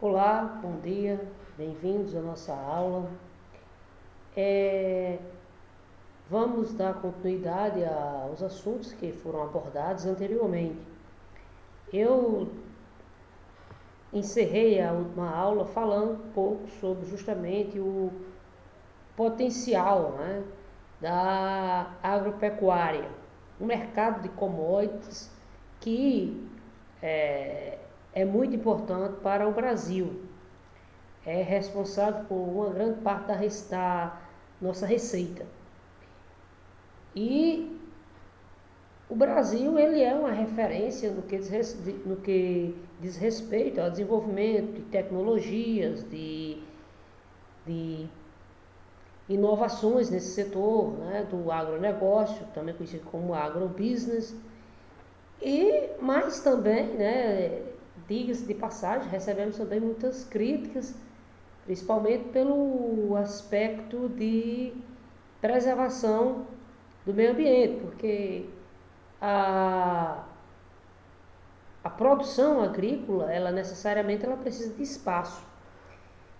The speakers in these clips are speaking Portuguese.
Olá, bom dia, bem-vindos à nossa aula. Vamos dar continuidade aos assuntos que foram abordados anteriormente. Eu encerrei a última aula falando um pouco sobre justamente o potencial, né, da agropecuária, um mercado de commodities que é muito importante para o Brasil. É responsável por uma grande parte da nossa receita. E o Brasil ele é uma referência no que diz respeito ao desenvolvimento de tecnologias, de inovações nesse setor, né, do agronegócio, também conhecido como agrobusiness. Mas também, né, diga-se de passagem, recebemos também muitas críticas, principalmente pelo aspecto de preservação do meio ambiente, porque a, a produção agrícola, ela necessariamente ela precisa de espaço,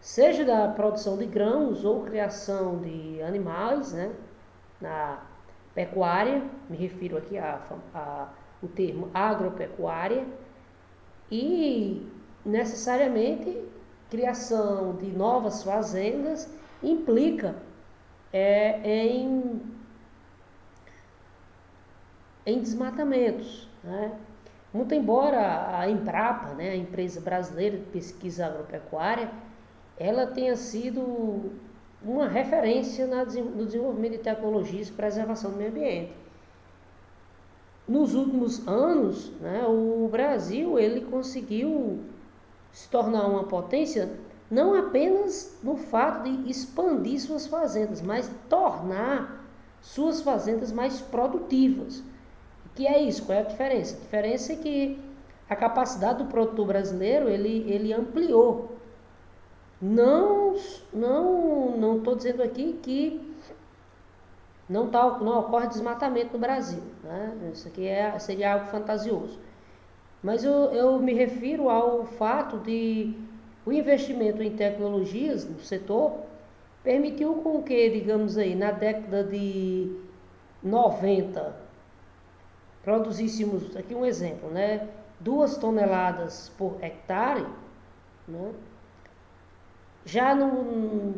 seja da produção de grãos ou criação de animais, né, na pecuária, me refiro aqui o termo agropecuária, e necessariamente criação de novas fazendas implica em desmatamentos, né? Muito embora a Embrapa, né, a empresa brasileira de pesquisa agropecuária, ela tenha sido uma referência no desenvolvimento de tecnologias de preservação do meio ambiente. Nos últimos anos, né, o Brasil ele conseguiu se tornar uma potência não apenas no fato de expandir suas fazendas, mas tornar suas fazendas mais produtivas. Que é isso? Qual é a diferença? A diferença é que a capacidade do produtor brasileiro ele ampliou. Não estou dizendo aqui que não ocorre desmatamento no Brasil, né? Isso aqui seria algo fantasioso. Mas eu me refiro ao fato de o investimento em tecnologias no setor permitiu com que, digamos aí, na década de 90, produzíssemos, aqui um exemplo, né, 2 toneladas por hectare, né, já no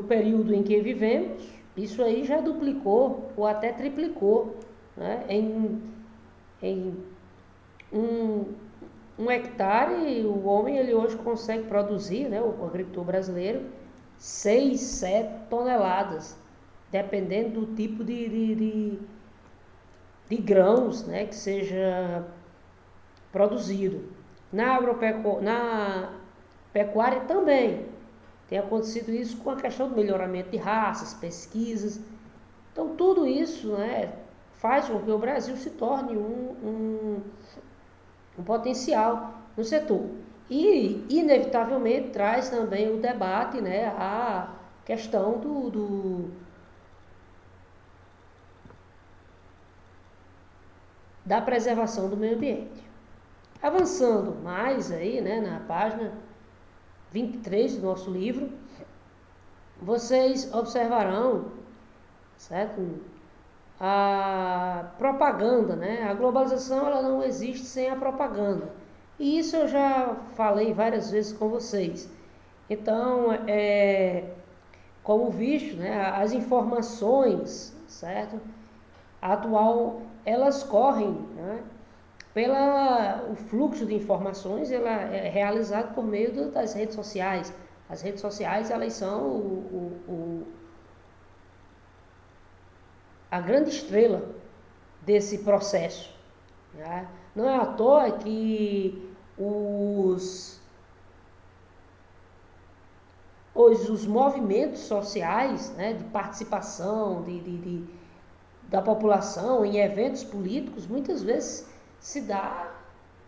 período em que vivemos, isso aí já duplicou ou até triplicou, né, em um hectare, o homem ele hoje consegue produzir, né, o agricultor brasileiro, 6, 7 toneladas, dependendo do tipo de grãos, né, que seja produzido. Na pecuária também tem acontecido isso com a questão do melhoramento de raças, pesquisas. Então tudo isso, né, faz com que o Brasil se torne um potencial no setor. E, inevitavelmente, traz também o debate, né, a questão da preservação do meio ambiente. Avançando mais aí, né, na página 23 do nosso livro, vocês observarão, certo? A propaganda, né? A globalização ela não existe sem a propaganda. E isso eu já falei várias vezes com vocês. Então, como visto, né, as informações, certo? Atual, elas correm, né, o fluxo de informações ela é realizado por meio das redes sociais. As redes sociais elas são a grande estrela desse processo, né? Não é à toa que os movimentos sociais, né, de participação da população em eventos políticos, muitas vezes se dá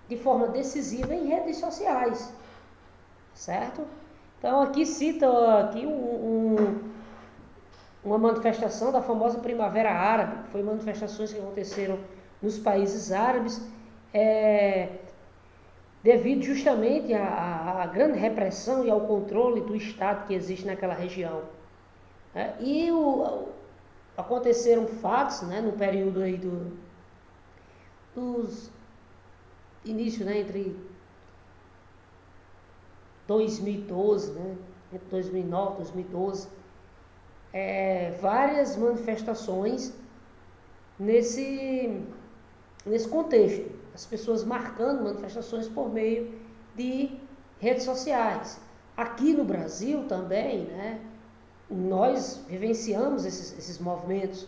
de forma decisiva em redes sociais, certo? Então aqui cita aqui uma manifestação da famosa Primavera Árabe, que foi manifestações que aconteceram nos países árabes, devido justamente à grande repressão e ao controle do Estado que existe naquela região. E aconteceram fatos, né, no período aí dos início, né, entre 2012, né, entre 2009 e 2012, várias manifestações nesse contexto, as pessoas marcando manifestações por meio de redes sociais. Aqui no Brasil também, né, nós vivenciamos esses movimentos,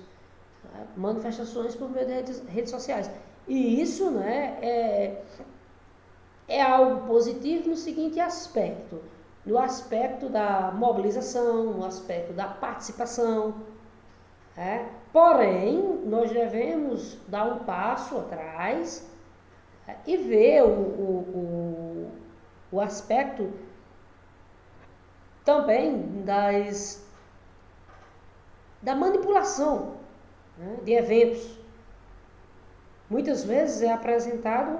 né, manifestações por meio de redes sociais. E isso, né, é algo positivo no seguinte aspecto, no aspecto da mobilização, no aspecto da participação. Porém, nós devemos dar um passo atrás e ver o aspecto também da manipulação, né, de eventos. Muitas vezes é apresentado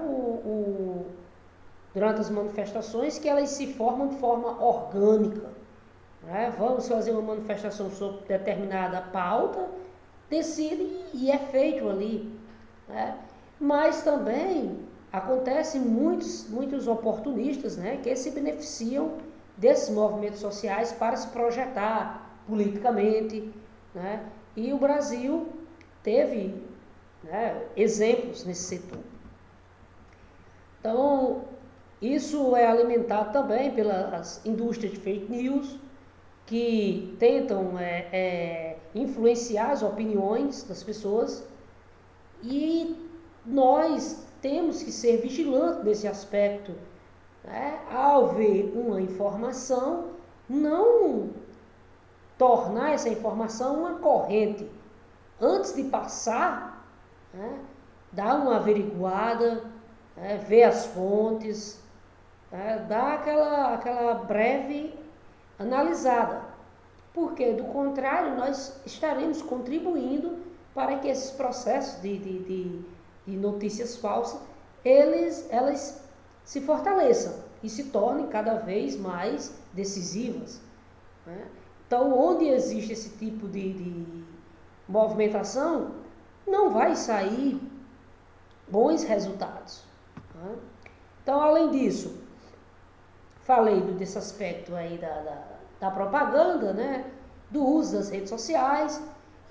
durante as manifestações que elas se formam de forma orgânica. Vamos fazer uma manifestação sobre determinada pauta, decide e é feito ali. Mas também acontecem muitos oportunistas, né, que se beneficiam desses movimentos sociais para se projetar politicamente, né, e o Brasil teve, né, exemplos nesse setor. Então, isso é alimentado também pelas indústrias de fake news, que tentam influenciar as opiniões das pessoas, e nós temos que ser vigilantes nesse aspecto, né? Ao ver uma informação, não tornar essa informação uma corrente. Antes de passar, né, dar uma averiguada, né, ver as fontes, né, dar aquela breve analisada, porque do contrário nós estaremos contribuindo para que esses processos de notícias falsas elas se fortaleçam e se tornem cada vez mais decisivas, né? Então, onde existe esse tipo de movimentação, não vai sair bons resultados, né? Então, além disso, falei desse aspecto aí da propaganda, né, do uso das redes sociais,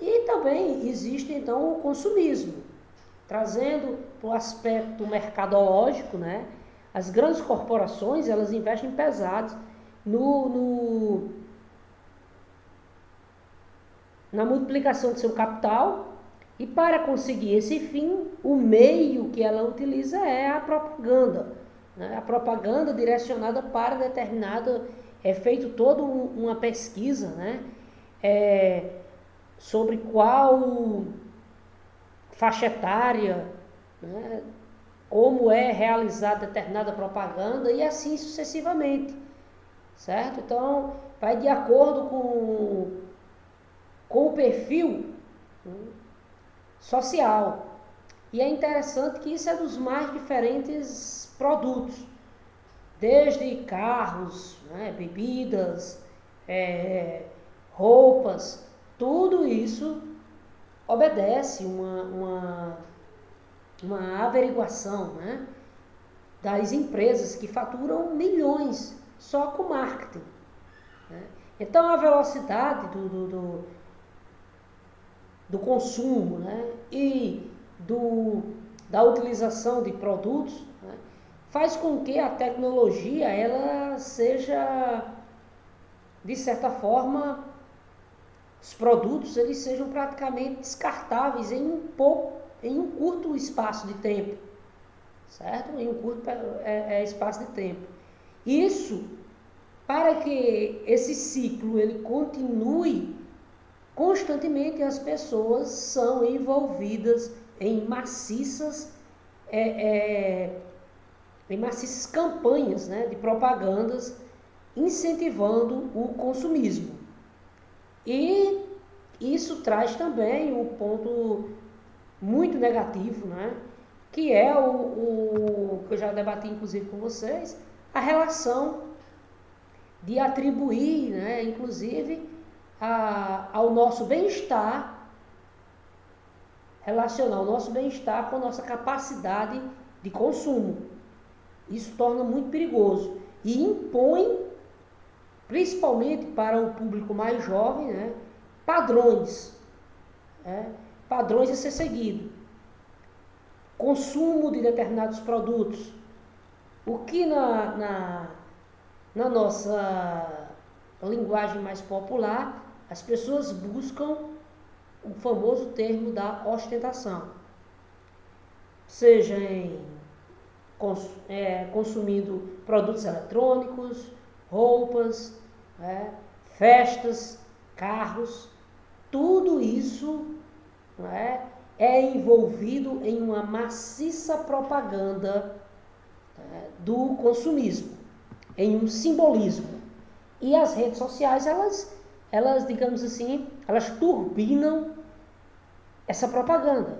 e também existe então o consumismo, trazendo para o aspecto mercadológico, né, as grandes corporações elas investem pesado na multiplicação do seu capital, e para conseguir esse fim, o meio que ela utiliza é a propaganda, né? A propaganda direcionada para determinado, é feito toda uma pesquisa, né? Sobre qual faixa etária, né? Como é realizada determinada propaganda e assim sucessivamente, certo? Então, vai de acordo com o perfil, né, social. E é interessante que isso é dos mais diferentes produtos, desde carros, né, bebidas, roupas, tudo isso obedece uma averiguação, né, das empresas que faturam milhões só com marketing, né? Então a velocidade do consumo, né, e da utilização de produtos, né, faz com que a tecnologia ela seja, de certa forma, os produtos eles sejam praticamente descartáveis em um curto espaço de tempo, certo? Em um curto espaço de tempo. Isso, para que esse ciclo ele continue, constantemente as pessoas são envolvidas em maciças campanhas, né, de propagandas incentivando o consumismo. E isso traz também um ponto muito negativo, né, que é o que eu já debati inclusive com vocês, a relação de atribuir, né, inclusive, ao nosso bem-estar, relacionar o nosso bem-estar com a nossa capacidade de consumo. Isso torna muito perigoso e impõe, principalmente para o público mais jovem, né, padrões, padrões a ser seguido. Consumo de determinados produtos. O que na nossa linguagem mais popular, as pessoas buscam o famoso termo da ostentação. Seja consumindo produtos eletrônicos, roupas, festas, carros, tudo isso é envolvido em uma maciça propaganda do consumismo, em um simbolismo. E as redes sociais, elas, digamos assim, elas turbinam essa propaganda.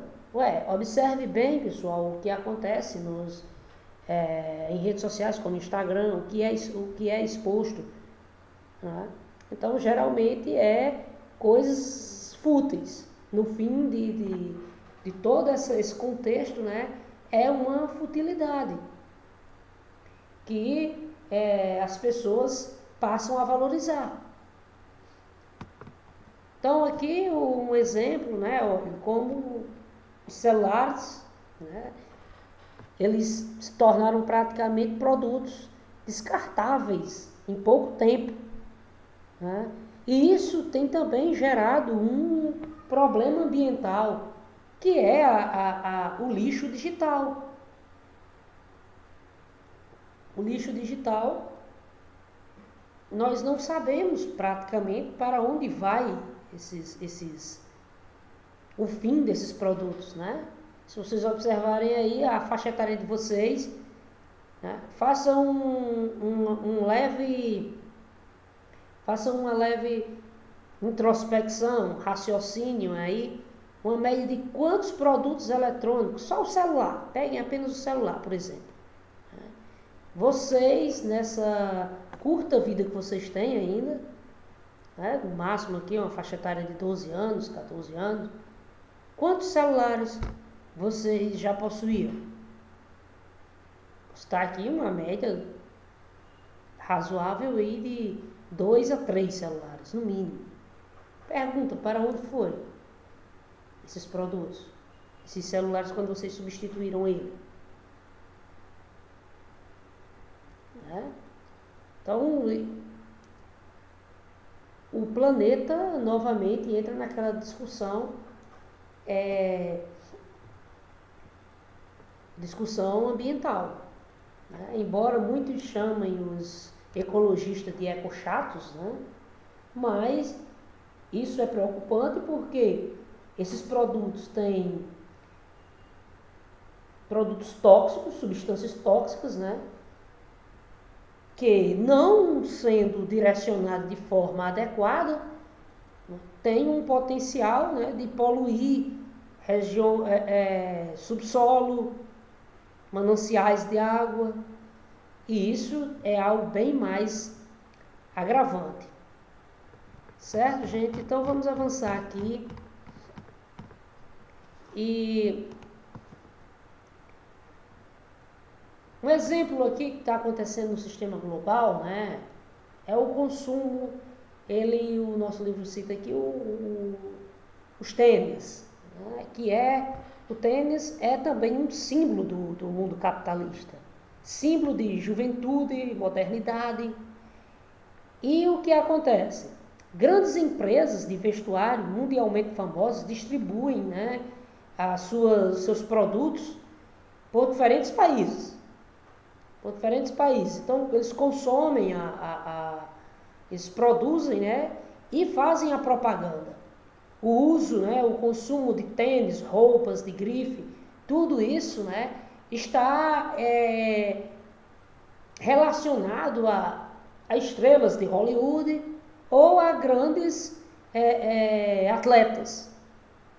Observe bem, pessoal, o que acontece em redes sociais como Instagram, o que é exposto. Né? Então, geralmente é coisas fúteis. No fim de todo esse contexto, né, é uma futilidade que as pessoas passam a valorizar. Então, aqui um exemplo, né, como os celulares, né, eles se tornaram praticamente produtos descartáveis em pouco tempo. Né? E isso tem também gerado um problema ambiental, que é o lixo digital. O lixo digital, nós não sabemos praticamente para onde vai o fim desses produtos, né? Se vocês observarem aí a faixa etária de vocês, né? Façam uma leve introspecção, raciocínio aí, uma média de quantos produtos eletrônicos, só o celular, peguem apenas o celular, por exemplo. Vocês, nessa curta vida que vocês têm ainda, no máximo aqui uma faixa etária de 12 anos, 14 anos, quantos celulares vocês já possuíam? Está aqui uma média razoável aí de 2 a 3 celulares, no mínimo. Pergunta, para onde foram esses produtos? Esses celulares quando vocês substituíram ele? Então, o planeta novamente entra naquela discussão ambiental. Né? Embora muitos chamem os ecologistas de ecochatos, né? Mas isso é preocupante porque esses produtos têm produtos tóxicos, substâncias tóxicas, né? Que não sendo direcionados de forma adequada, tem um potencial, né, de poluir subsolo, mananciais de água, e isso é algo bem mais agravante. Certo, gente? Então vamos avançar aqui. E um exemplo aqui que está acontecendo no sistema global, né, é o consumo. O nosso livro cita aqui os tênis, né, o tênis é também um símbolo do mundo capitalista, símbolo de juventude, modernidade. E o que acontece? Grandes empresas de vestuário mundialmente famosas distribuem, né, seus produtos por diferentes países. Então, eles consomem, eles produzem, né, e fazem a propaganda. O uso, né, o consumo de tênis, roupas de grife, tudo isso, né, está relacionado a estrelas de Hollywood ou a grandes atletas.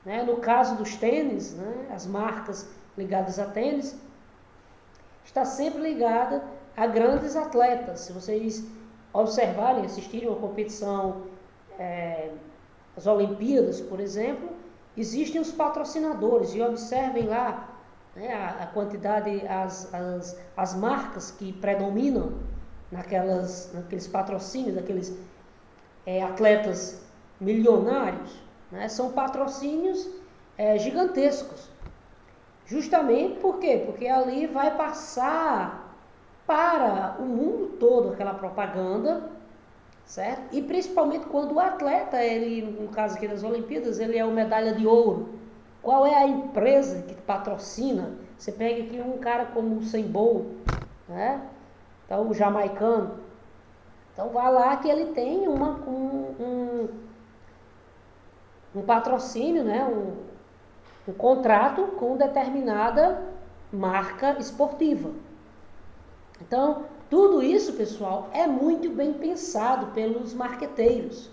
Né? No caso dos tênis, né, as marcas ligadas a tênis, está sempre ligada a grandes atletas. Se vocês observarem, assistirem uma competição, as Olimpíadas, por exemplo, existem os patrocinadores, e observem lá, né, a quantidade, as marcas que predominam naqueles patrocínios, daqueles atletas milionários, né, são patrocínios gigantescos. Justamente por quê? Porque ali vai passar para o mundo todo aquela propaganda, certo? E principalmente quando o atleta, ele, no caso aqui das Olimpíadas, ele é o medalha de ouro. Qual é a empresa que patrocina? Você pega aqui um cara como o Usain Bolt, né? Então, o jamaicano. Então, vai lá que ele tem um patrocínio, né? Um contrato com determinada marca esportiva. Então, tudo isso, pessoal, é muito bem pensado pelos marqueteiros.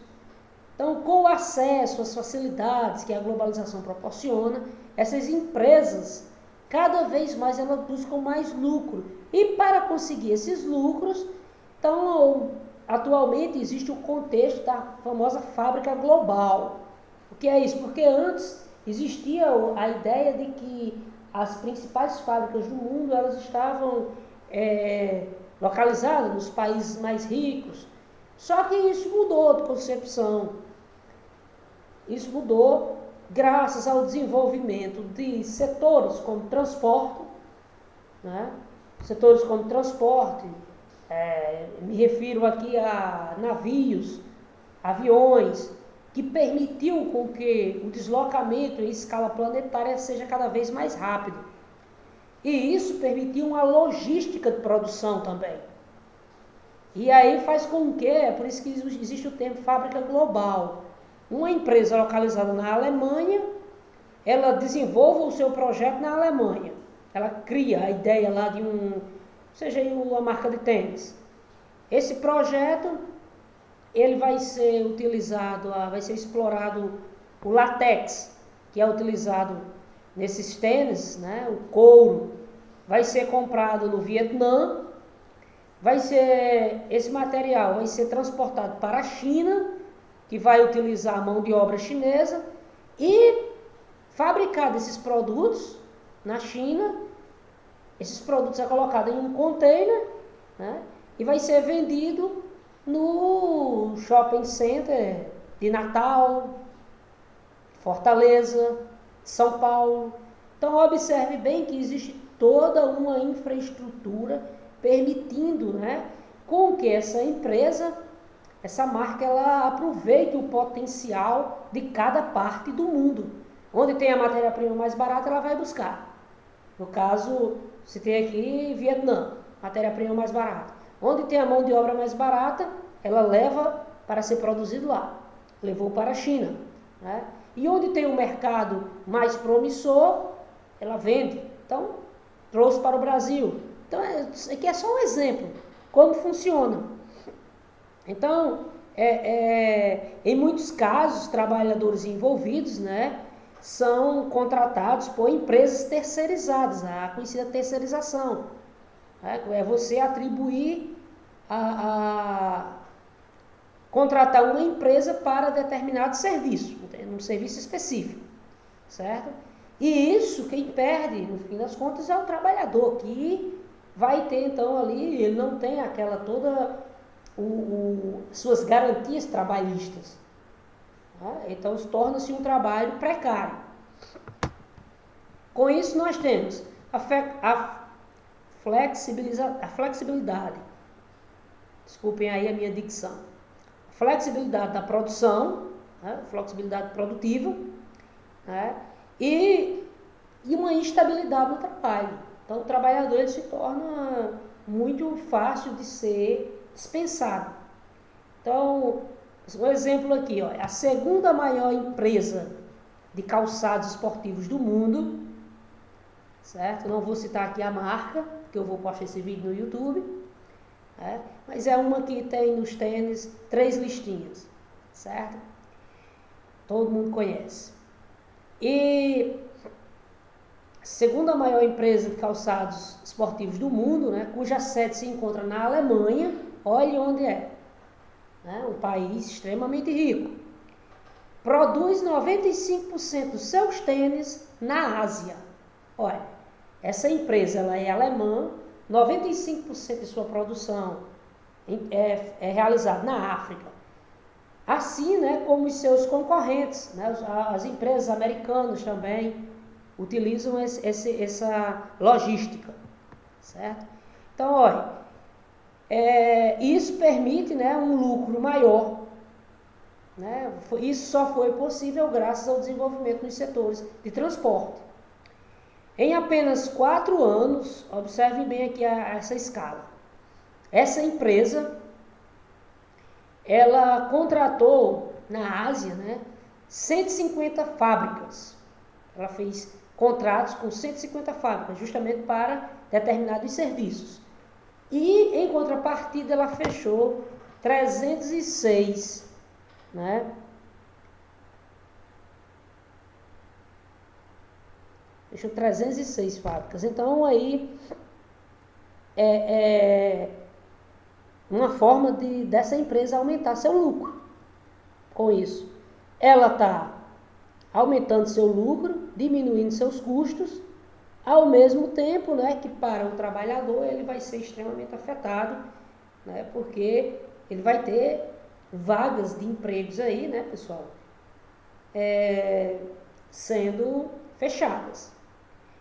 Então, com o acesso às facilidades que a globalização proporciona, essas empresas, cada vez mais, elas buscam mais lucro. E para conseguir esses lucros, então, atualmente existe o contexto da famosa fábrica global. O que é isso? Porque antes existia a ideia de que as principais fábricas do mundo, elas estavam localizadas nos países mais ricos. Só que isso mudou de concepção. Isso mudou graças ao desenvolvimento de setores como transporte, né? Setores como transporte, me refiro aqui a navios, aviões, que permitiu com que o deslocamento em escala planetária seja cada vez mais rápido. E isso permitiu uma logística de produção também. E aí faz com que, é por isso que existe o termo fábrica global. Uma empresa localizada na Alemanha, ela desenvolve o seu projeto na Alemanha. Ela cria a ideia lá de seja uma marca de tênis. Esse projeto, ele vai ser utilizado, vai ser explorado o látex, que é utilizado nesses tênis, né? O couro, vai ser comprado no Vietnã, esse material vai ser transportado para a China, que vai utilizar a mão de obra chinesa, e fabricado esses produtos na China, esses produtos são colocados em um container, né? E vai ser vendido no shopping center de Natal, Fortaleza, São Paulo. Então observe bem que existe toda uma infraestrutura permitindo, né, com que essa empresa, essa marca, ela aproveite o potencial de cada parte do mundo. Onde tem a matéria-prima mais barata, ela vai buscar. No caso, se tem aqui Vietnã, matéria-prima mais barata. Onde tem a mão de obra mais barata, ela leva para ser produzido lá. Levou para a China, né? E onde tem um mercado mais promissor, ela vende. Então, trouxe para o Brasil. Então, aqui é só um exemplo, como funciona. Então, em muitos casos, os trabalhadores envolvidos, né, são contratados por empresas terceirizadas, a conhecida terceirização. É você atribuir contratar uma empresa para determinado serviço, um serviço específico, certo? E isso, quem perde, no fim das contas, é o trabalhador, que vai ter, então, ali, ele não tem aquela toda suas garantias trabalhistas. Né? Então, torna-se um trabalho precário. Com isso, nós temos a flexibilidade. Desculpem aí a minha dicção. Flexibilidade da produção, né? Flexibilidade produtiva, né? E uma instabilidade no trabalho. Então, o trabalhador, ele se torna muito fácil de ser dispensado. Então, um exemplo aqui, ó, a segunda maior empresa de calçados esportivos do mundo, certo? Não vou citar aqui a marca, porque eu vou postar esse vídeo no YouTube, mas é uma que tem nos tênis 3 listinhas, certo? Todo mundo conhece. E segunda maior empresa de calçados esportivos do mundo, né, cuja sede se encontra na Alemanha. Olha onde é, né, um país extremamente rico. Produz 95% dos seus tênis na Ásia. Olha, essa empresa ela é alemã, 95% de sua produção é realizada na África. Assim, né, como os seus concorrentes, né, as empresas americanas também utilizam essa logística, certo? Então, olha, isso permite, né, um lucro maior, né? Isso só foi possível graças ao desenvolvimento nos setores de transporte. Em apenas 4 anos, observe bem aqui essa escala, essa empresa, ela contratou na Ásia, né, 150 fábricas. Ela fez contratos com 150 fábricas, justamente para determinados serviços. E, em contrapartida, ela fechou 306, né? Fechou 306 fábricas. Então, aí, uma forma dessa empresa aumentar seu lucro com isso. Ela está aumentando seu lucro, diminuindo seus custos, ao mesmo tempo, né, que para o trabalhador ele vai ser extremamente afetado, né, porque ele vai ter vagas de empregos aí, né, pessoal, sendo fechadas.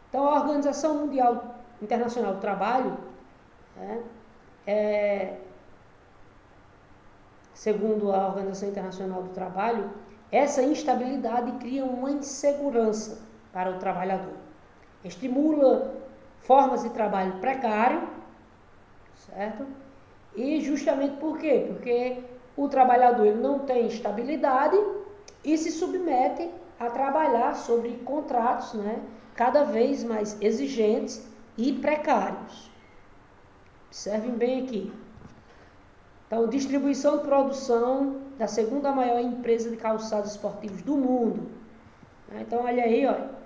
Então, a Organização Mundial Internacional do Trabalho, né, segundo a Organização Internacional do Trabalho, essa instabilidade cria uma insegurança para o trabalhador. Estimula formas de trabalho precário, certo? E justamente por quê? Porque o trabalhador ele não tem estabilidade e se submete a trabalhar sobre contratos, né, cada vez mais exigentes e precários. Observem bem aqui. Então, distribuição e produção da segunda maior empresa de calçados esportivos do mundo. Então, olha aí, olha.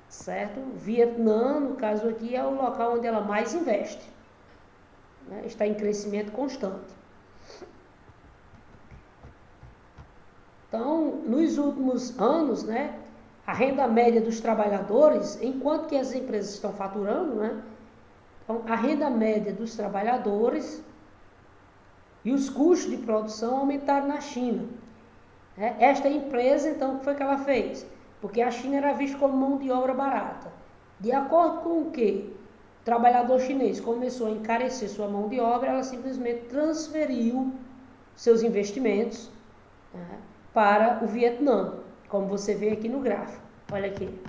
Certo? Vietnã, no caso aqui, é o local onde ela mais investe. Né? Está em crescimento constante. Então, nos últimos anos, né, a renda média dos trabalhadores, enquanto que as empresas estão faturando, né, então, a renda média dos trabalhadores e os custos de produção aumentaram na China. Esta empresa, então, o que foi que ela fez? Porque a China era vista como mão de obra barata. De acordo com o que o trabalhador chinês começou a encarecer sua mão de obra, ela simplesmente transferiu seus investimentos, né, para o Vietnã, como você vê aqui no gráfico. Olha aqui.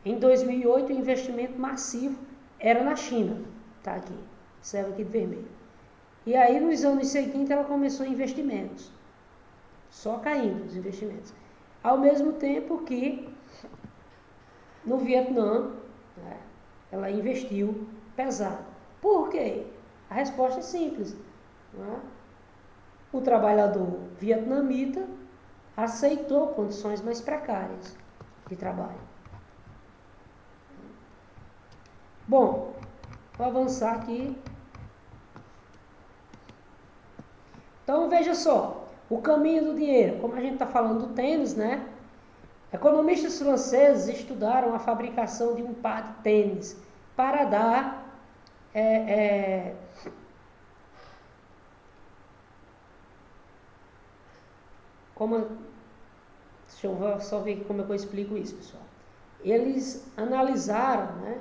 Em 2008, o investimento massivo era na China. Está aqui. Observa aqui de vermelho. E aí, nos anos seguintes, ela começou investimentos. Só caindo os investimentos. Ao mesmo tempo que no Vietnã, né, ela investiu pesado. Por quê? A resposta é simples. Né? O trabalhador vietnamita aceitou condições mais precárias de trabalho. Bom, vou avançar aqui. Então, veja só. O caminho do dinheiro, como a gente está falando do tênis, né? Economistas franceses estudaram a fabricação de um par de tênis para dar deixa eu só ver como é que eu explico isso, pessoal. Eles analisaram, né,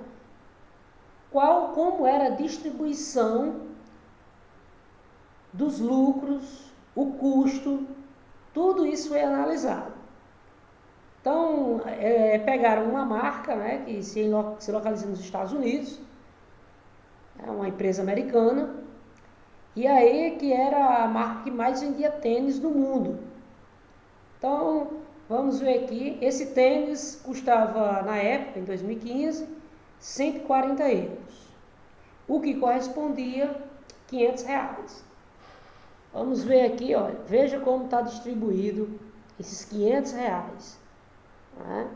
como era a distribuição dos lucros, o custo, tudo isso foi analisado. Então, pegaram uma marca, né, que se localiza nos Estados Unidos, uma empresa americana, e aí que era a marca que mais vendia tênis no mundo. Então, vamos ver aqui, esse tênis custava, na época, em 2015, 140 euros, o que correspondia a 500 reais. Vamos ver aqui, olha, veja como está distribuído esses 500 reais. Né?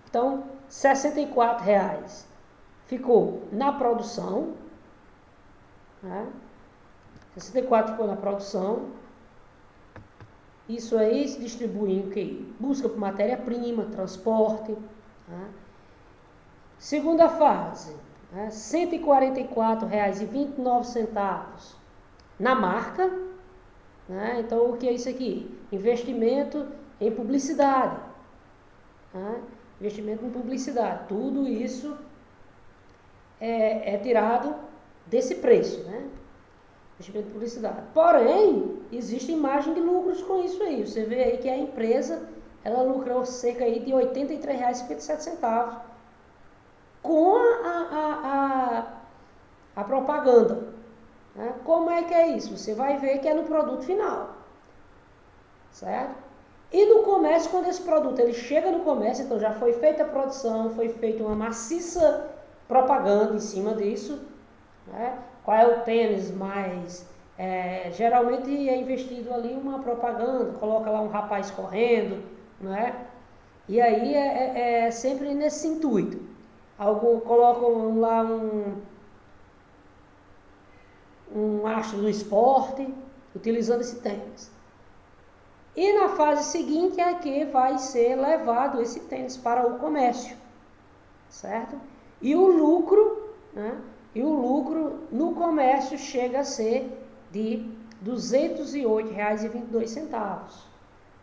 Então, R$ 64 ficou na produção, né? 64 ficou na produção. Isso aí se distribui em quê? Busca por matéria-prima, transporte. Né? Segunda fase, né? R$ 144,29 na marca. Né? Então, o que é isso aqui? Investimento em publicidade. Né? Investimento em publicidade. Tudo isso é tirado desse preço, né? Investimento em publicidade. Porém, existe margem de lucros com isso aí. Você vê aí que a empresa, ela lucrou cerca aí de R$ 83,57 com a propaganda. Né? Como é que é isso? Você vai ver que é no produto final. Certo? E no comércio, quando esse produto ele chega no comércio, então já foi feita a produção, foi feita uma maciça propaganda em cima disso. Né? Qual é o tênis mais... geralmente é investido ali uma propaganda, coloca lá um rapaz correndo, né? E aí é sempre nesse intuito. Colocam lá um astro do esporte, utilizando esse tênis. E na fase seguinte é que vai ser levado esse tênis para o comércio, certo? E o lucro, né? E o lucro no comércio chega a ser de R$ 208,22.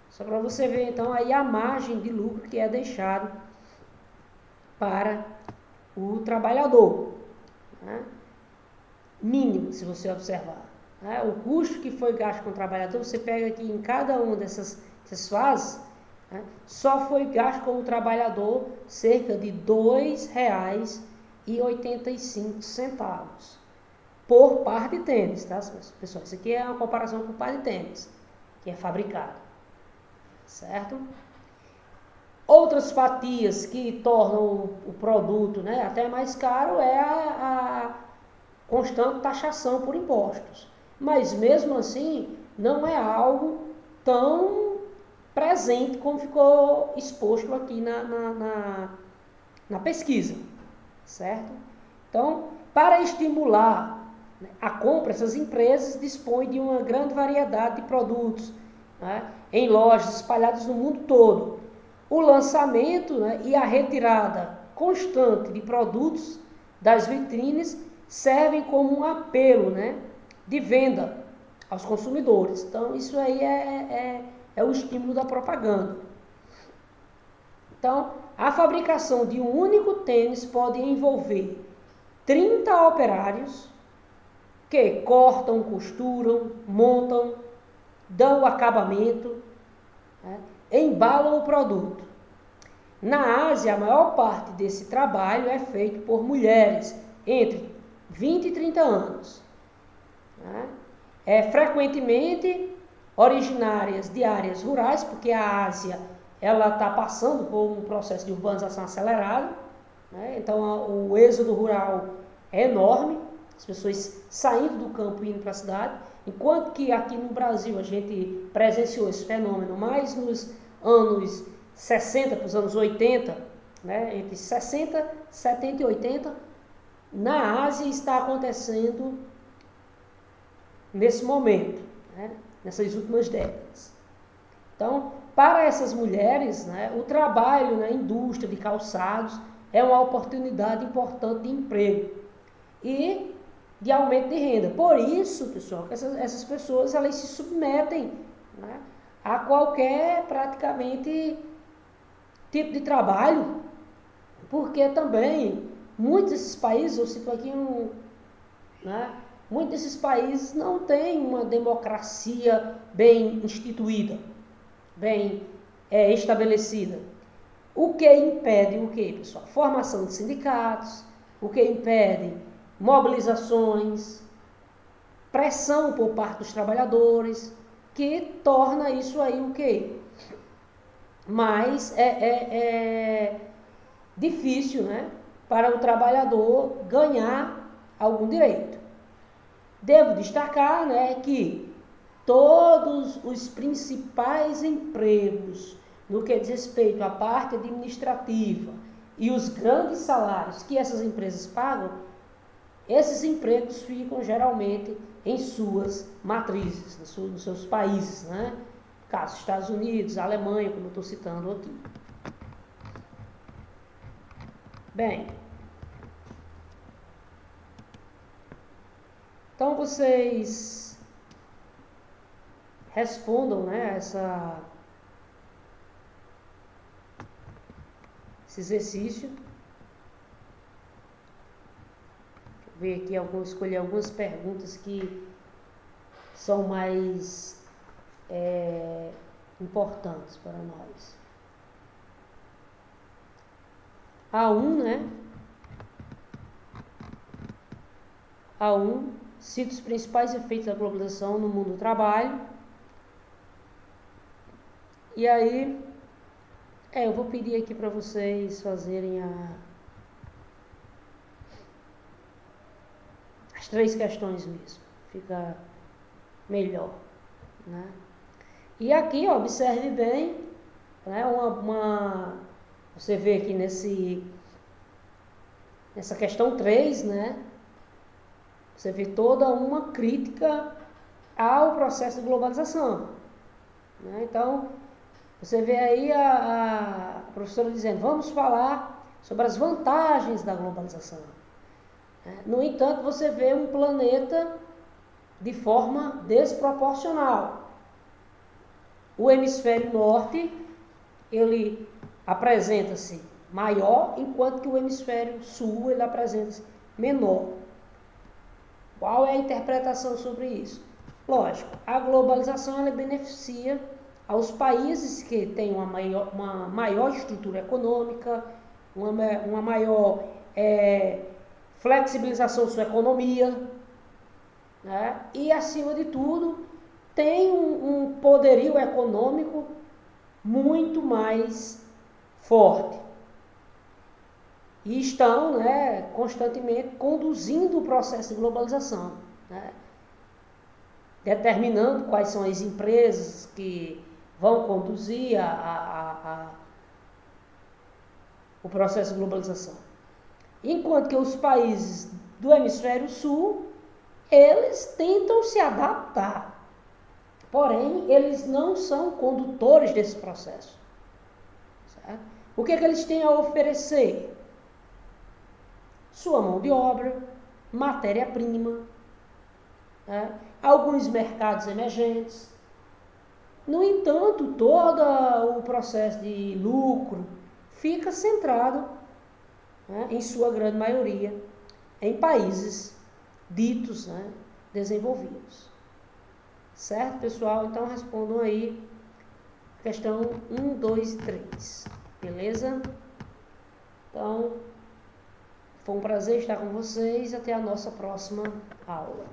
Só para você ver então aí a margem de lucro que é deixado para o trabalhador, né? Mínimo, se você observar. Né? O custo que foi gasto com o trabalhador, você pega aqui em cada uma dessas fases, né? Só foi gasto com o trabalhador cerca de R$ 2,85 por par de tênis, tá, pessoal? Isso aqui é uma comparação com o par de tênis que é fabricado, certo? Outras fatias que tornam o produto, né, até mais caro é a constante taxação por impostos. Mas mesmo assim, não é algo tão presente como ficou exposto aqui na pesquisa, certo? Então, para estimular a compra, essas empresas dispõem de uma grande variedade de produtos, né, em lojas espalhadas no mundo todo. O lançamento, né, e a retirada constante de produtos das vitrines servem como um apelo, né, de venda aos consumidores. Então, isso aí é o estímulo da propaganda. Então, a fabricação de um único tênis pode envolver 30 operários que cortam, costuram, montam, dão o acabamento, né, embalam o produto. Na Ásia, a maior parte desse trabalho é feito por mulheres entre 20 e 30 anos. Né? Frequentemente originárias de áreas rurais, porque a Ásia ela está passando por um processo de urbanização acelerado, né? Então o êxodo rural é enorme, as pessoas saindo do campo e indo para a cidade, enquanto que aqui no Brasil a gente presenciou esse fenômeno mais nos anos 60 para os anos 80, né? Entre 60, 70 e 80, na Ásia está acontecendo nesse momento, né? Nessas últimas décadas. Então, para essas mulheres, né, o trabalho na indústria de calçados é uma oportunidade importante de emprego e de aumento de renda. Por isso, pessoal, que essas pessoas elas se submetem, né, a qualquer praticamente tipo de trabalho, porque também muitos desses países, eu cito aqui né, muitos desses países não têm uma democracia bem instituída, bem estabelecida. O que impede o que, pessoal? Formação de sindicatos, o que impede mobilizações, pressão por parte dos trabalhadores, que torna isso aí o que? Mas difícil, né, para o trabalhador ganhar algum direito. Devo destacar, né, que todos os principais empregos no que diz respeito à parte administrativa e os grandes salários que essas empresas pagam, esses empregos ficam geralmente em suas matrizes, nos seus países, né? Caso Estados Unidos, Alemanha, como eu estou citando aqui. Bem, então vocês respondam, né, esse exercício. Ver aqui, escolher algumas perguntas que são mais importantes para nós. A1, né? A1, cita os principais efeitos da globalização no mundo do trabalho. E aí, eu vou pedir aqui para vocês fazerem as 3 questões mesmo. Fica melhor, né? E aqui, ó, observe bem, né, você vê aqui nessa questão 3, né, você vê toda uma crítica ao processo de globalização, né? Então, você vê aí a professora dizendo, vamos falar sobre as vantagens da globalização. No entanto, você vê um planeta de forma desproporcional. O hemisfério norte, ele apresenta-se maior, enquanto que o hemisfério sul, ele apresenta-se menor. Qual é a interpretação sobre isso? Lógico, a globalização ela beneficia aos países que têm uma maior estrutura econômica, uma maior flexibilização da sua economia, né? E, acima de tudo, tem um poderio econômico muito mais forte. E estão, né, constantemente conduzindo o processo de globalização, né? Determinando quais são as empresas que vão conduzir o processo de globalização. Enquanto que os países do hemisfério sul, eles tentam se adaptar. Porém, eles não são condutores desse processo. Certo? O que eles têm a oferecer? Sua mão de obra, matéria-prima, né? Alguns mercados emergentes. No entanto, todo o processo de lucro fica centrado, né, em sua grande maioria, em países ditos, né, desenvolvidos. Certo, pessoal? Então, respondam aí questão 1, 2 e 3. Beleza? Então, foi um prazer estar com vocês. Até a nossa próxima aula.